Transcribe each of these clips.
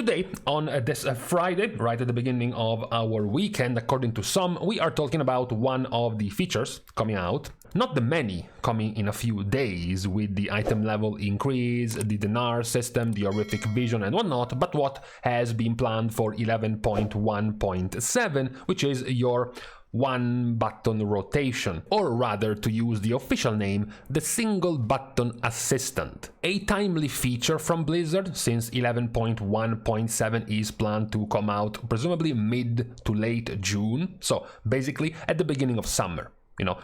Today, on this Friday, right at the beginning of our weekend, according to some, we are talking about one of the features coming out. Not the many coming in a few days with the item level increase, the dinar system, the horrific vision and whatnot, but what has been planned for 11.1.7, which is your one button rotation, or rather, to use the official name, the single button assistant. A timely feature from Blizzard, since 11.1.7 is planned to come out presumably mid to late June, so basically at the beginning of summer,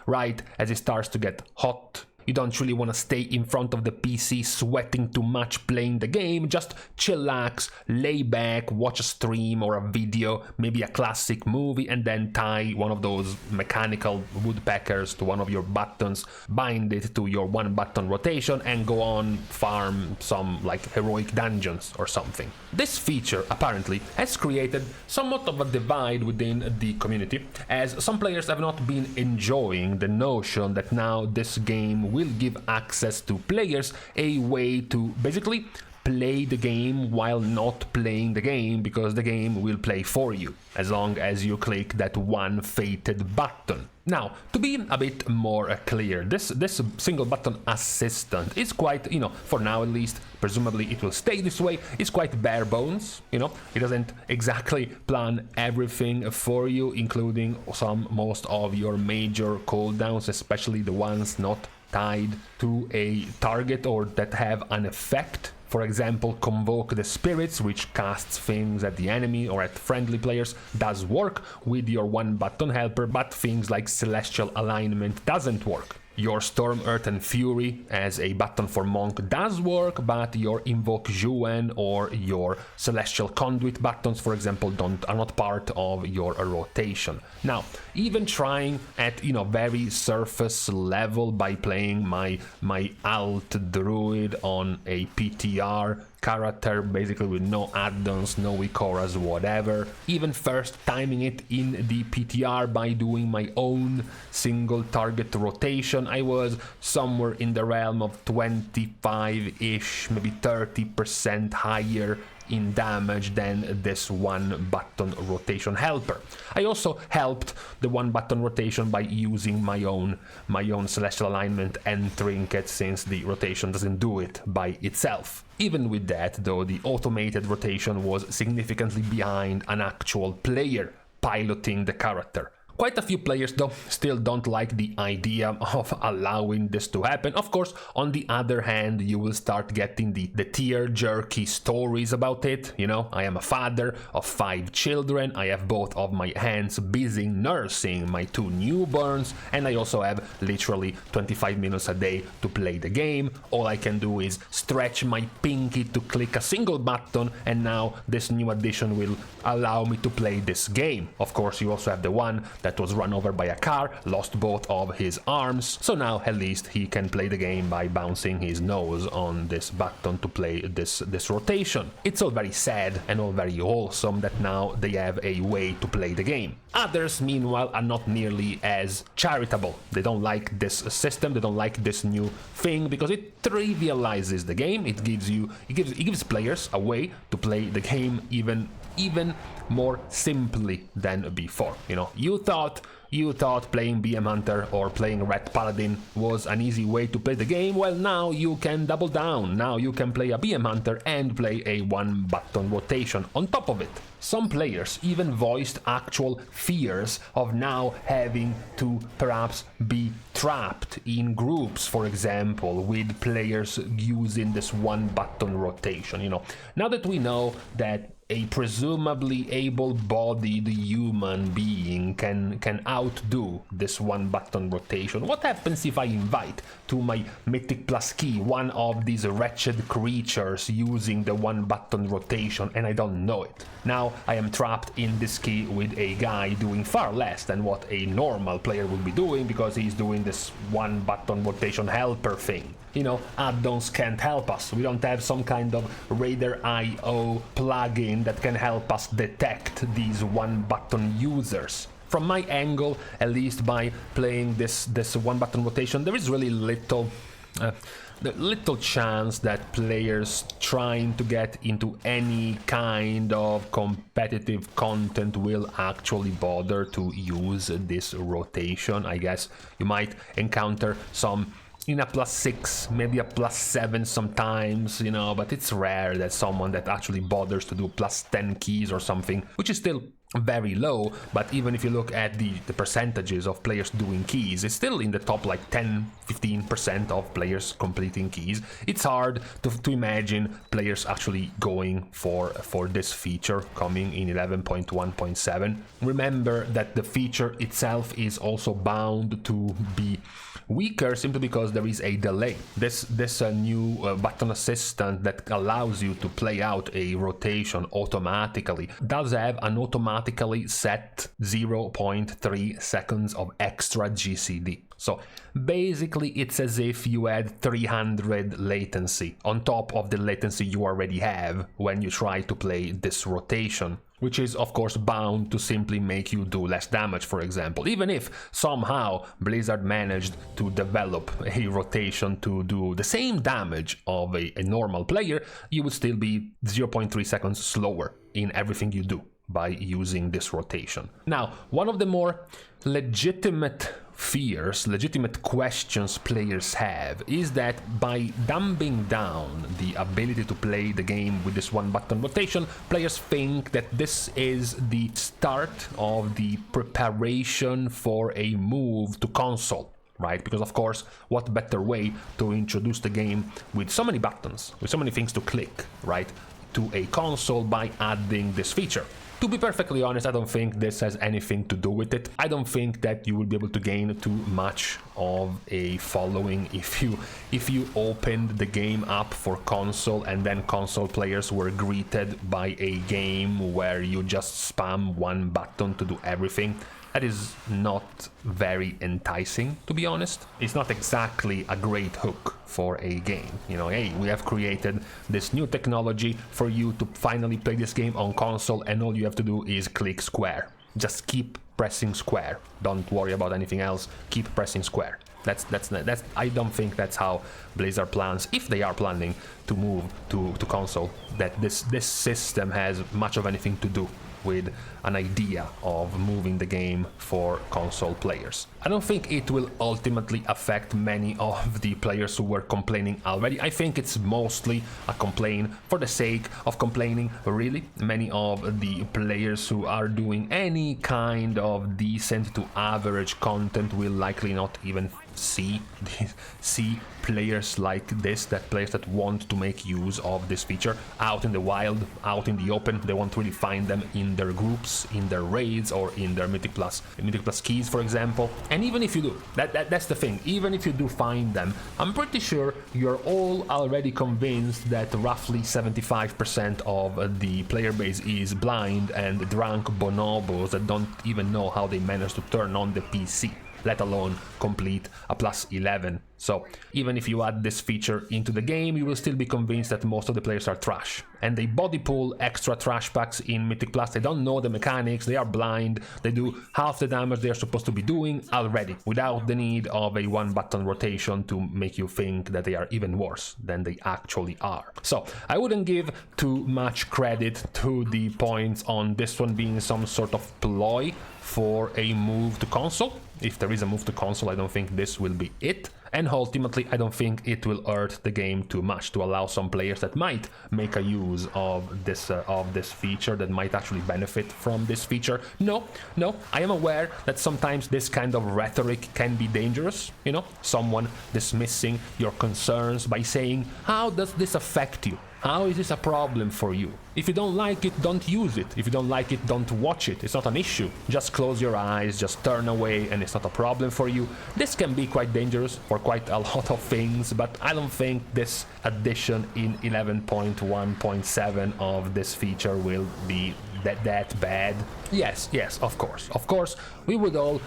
right as it starts to get hot. You don't really want to stay in front of the PC sweating too much playing the game, just chillax, lay back, watch a stream or a video, maybe a classic movie, and then tie one of those mechanical woodpeckers to one of your buttons, bind it to your one button rotation, and go on farm some like heroic dungeons or something. This feature apparently has created somewhat of a divide within the community, as some players have not been enjoying the notion that now this game will give access to players a way to basically play the game while not playing the game, because the game will play for you as long as you click that one fated button. Now, to be a bit more clear, this single button assistant is quite, for now at least, presumably it will stay this way, it's quite bare bones, it doesn't exactly plan everything for you, including most of your major cooldowns, especially the ones not tied to a target or that have an effect. For example, Convoke the Spirits, which casts things at the enemy or at friendly players, does work with your one button helper, but things like Celestial Alignment doesn't work. Your Storm, Earth and Fury as a button for Monk does work, but your Invoke Juen or your Celestial Conduit buttons, for example, are not part of your rotation. Now, even trying at very surface level by playing my alt druid on a PTR character, basically with no add-ons, no Ikoras, whatever. Even first timing it in the PTR by doing my own single target rotation, I was somewhere in the realm of 25-ish, maybe 30% higher in damage than this one button rotation helper. I also helped the one button rotation by using my own Celestial Alignment and Trinket, since the rotation doesn't do it by itself. Even with that, though, the automated rotation was significantly behind an actual player piloting the character. Quite a few players, though, still don't like the idea of allowing this to happen. Of course, on the other hand, you will start getting the tear-jerky stories about it. I am a father of 5 children, I have both of my hands busy nursing my 2 newborns, and I also have literally 25 minutes a day to play the game. All I can do is stretch my pinky to click a single button, and now this new addition will allow me to play this game. Of course, you also have the one that was run over by a car, lost both of his arms, so now at least he can play the game by bouncing his nose on this button to play this rotation. It's all very sad and all very wholesome that now they have a way to play the game. Others, meanwhile, are not nearly as charitable. They don't like this system, they don't like this new thing, because it trivializes the game. It gives players a way to play the game even more simply than before. You thought playing BM Hunter or playing Red Paladin was an easy way to play the game. Well, now you can double down. Now you can play a BM Hunter and play a one button rotation on top of it. Some players even voiced actual fears of now having to perhaps be trapped in groups, for example, with players using this one button rotation. Now that we know that a presumably able-bodied human being can outdo this one button rotation, what happens if I invite to my Mythic Plus key one of these wretched creatures using the one button rotation and I don't know it? Now I am trapped in this key with a guy doing far less than what a normal player would be doing, because he's doing this one button rotation helper thing. Add-ons can't help us. We don't have some kind of Raider.io plugin that can help us detect these one-button users. From my angle, at least by playing this one-button rotation, there is really little the little chance that players trying to get into any kind of competitive content will actually bother to use this rotation. I guess you might encounter some in a +6, maybe a +7 sometimes, you know, but it's rare that someone that actually bothers to do +10 keys or something, which is still very low. But even if you look at the percentages of players doing keys, it's still in the top like 10-15% of players completing keys. It's hard to imagine players actually going for this feature coming in 11.1.7. Remember that the feature itself is also bound to be weaker simply because there is a delay. This new button assistant that allows you to play out a rotation automatically does have an automatically set 0.3 seconds of extra GCD. So basically it's as if you had 300 latency on top of the latency you already have when you try to play this rotation, which is of course bound to simply make you do less damage, for example. Even if somehow Blizzard managed to develop a rotation to do the same damage of a normal player, you would still be 0.3 seconds slower in everything you do by using this rotation. Now, one of the more legitimate fears, legitimate questions players have is that by dumbing down the ability to play the game with this one button rotation, players think that this is the start of the preparation for a move to console. Right? Because of course, what better way to introduce the game with so many buttons, with so many things to click, right, to a console by adding this feature. To be perfectly honest, I don't think this has anything to do with it. I don't think that you will be able to gain too much of a following if you opened the game up for console and then console players were greeted by a game where you just spam one button to do everything. That is not very enticing, to be honest. It's not exactly a great hook for a game. You know, hey, we have created this new technology for you to finally play this game on console, and all you have to do is click square. Just keep pressing square. Don't worry about anything else. Keep pressing square. That's I don't think that's how Blizzard plans, if they are planning to move to console, that this system has much of anything to do with an idea of moving the game for console players. I don't think it will ultimately affect many of the players who were complaining already. I think it's mostly a complaint for the sake of complaining, really. Many of the players who are doing any kind of decent to average content will likely not even see players like this, players that want to make use of this feature out in the wild, out in the open. They won't really find them in their groups, in their raids, or in their Mythic Plus keys, for example. And even if you do, that's the thing, even if you do find them, I'm pretty sure you're all already convinced that roughly 75% of the player base is blind and drunk bonobos that don't even know how they managed to turn on the PC, let alone complete a +11. So even if you add this feature into the game, you will still be convinced that most of the players are trash. And they body pull extra trash packs in Mythic Plus. They don't know the mechanics, they are blind, they do half the damage they're supposed to be doing already, without the need of a one-button rotation to make you think that they are even worse than they actually are. So I wouldn't give too much credit to the points on this one being some sort of ploy for a move to console. If there is a move to console, I don't think this will be it. And ultimately, I don't think it will hurt the game too much to allow some players that might make a use of this feature, that might actually benefit from this feature. No, I am aware that sometimes this kind of rhetoric can be dangerous. You know, someone dismissing your concerns by saying, how does this affect you? How is this a problem for you? If you don't like it, don't use it. If you don't like it, don't watch it. It's not an issue. Just close your eyes, just turn away, and it's not a problem for you. This can be quite dangerous for quite a lot of things, but I don't think this addition in 11.1.7 of this feature will be that bad. Yes, of course, we would all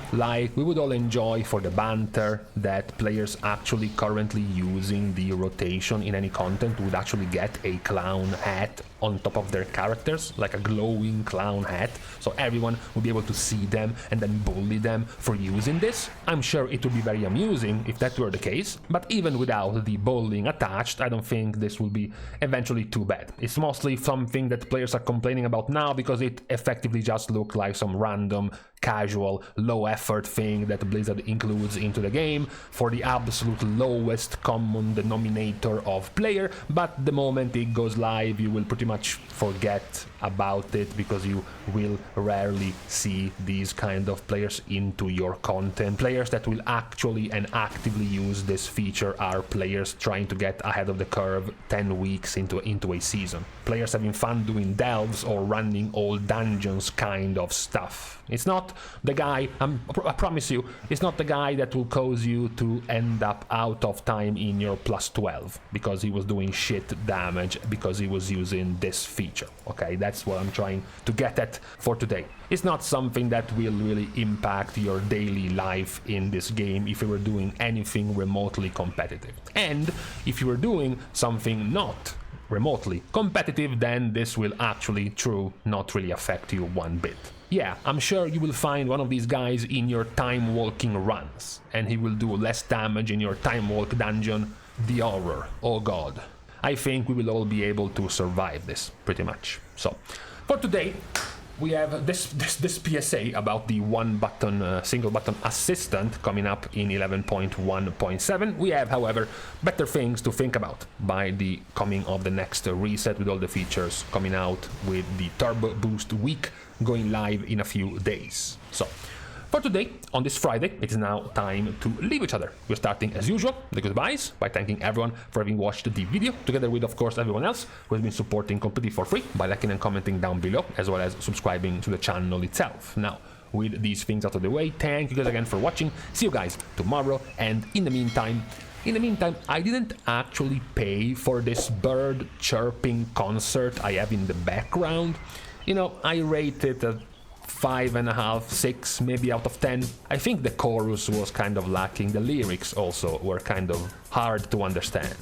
enjoy for the banter that players actually currently using the rotation in any content would actually get a clown hat on top of their characters, like a glowing clown hat, so everyone will be able to see them and then bully them for using this. I'm sure it would be very amusing if that were the case, but even without the bullying attached, I don't think this will be eventually too bad. It's mostly something that players are complaining about now because it effectively just looks like some random, casual, low-effort thing that Blizzard includes into the game for the absolute lowest common denominator of player, but the moment it goes live you will pretty much forget about it because you will rarely see these kind of players into your content. Players that will actually and actively use this feature are players trying to get ahead of the curve 10 weeks into a season. Players having fun doing delves or running old dungeons kind of stuff. It's not the guy, I promise you, it's not the guy that will cause you to end up out of time in your plus 12 because he was doing shit damage because he was using this feature. Okay, that's what I'm trying to get at for today. It's not something that will really impact your daily life in this game if you were doing anything remotely competitive. And if you were doing something not remotely competitive, then this will actually, not really affect you one bit. Yeah, I'm sure you will find one of these guys in your time walking runs, and he will do less damage in your time walk dungeon. The horror, oh god. I think we will all be able to survive this, pretty much. So, for today, we have this PSA about the single button assistant coming up in 11.1.7. We have, however, better things to think about by the coming of the next reset with all the features coming out with the Turbo Boost week going live in a few days. So, for today, on this Friday, it is now time to leave each other. We're starting, as usual, the goodbyes by thanking everyone for having watched the video, together with, of course, everyone else who has been supporting completely for free by liking and commenting down below, as well as subscribing to the channel itself. Now, with these things out of the way, thank you guys again for watching. See you guys tomorrow, and in the meantime, I didn't actually pay for this bird chirping concert I have in the background. You know, I rate it a 5.5, 6 maybe out of 10. I think the chorus was kind of lacking. The lyrics also were kind of hard to understand.